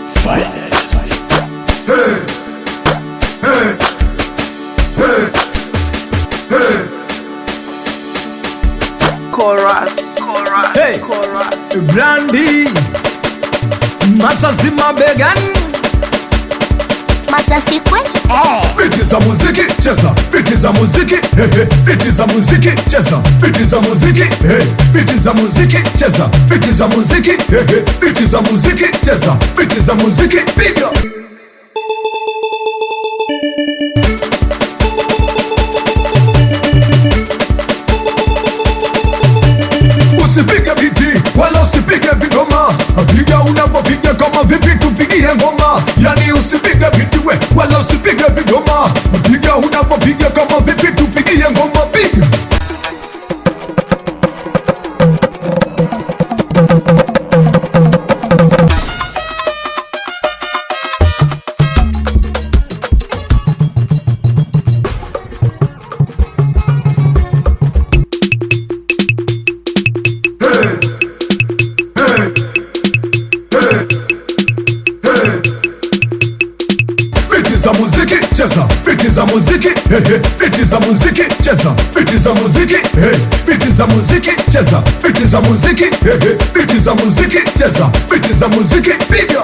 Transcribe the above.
Finest. Hey, hey, hey, hey. Chorus. Hey. Brandy Masasi mabegani, Masasi kweli? biti za muziki cheza, biti za muziki biti za muziki cheza, biti za muziki biti za muziki cheza, biti za muziki biti za muziki cheza, biti za muziki piga. Usipige biti wala usipige vigoma, piga unapopiga kama vipi tupigie ngoma. Yani usipige biti we wala usipige vigoma, piga unapopiga kama vipi tupigie ngoma. Piga za muziki cheza, biti za muziki biti za muziki cheza, biti za muziki biti za muziki cheza, biti za muziki biti za muziki cheza, biti za muziki piga.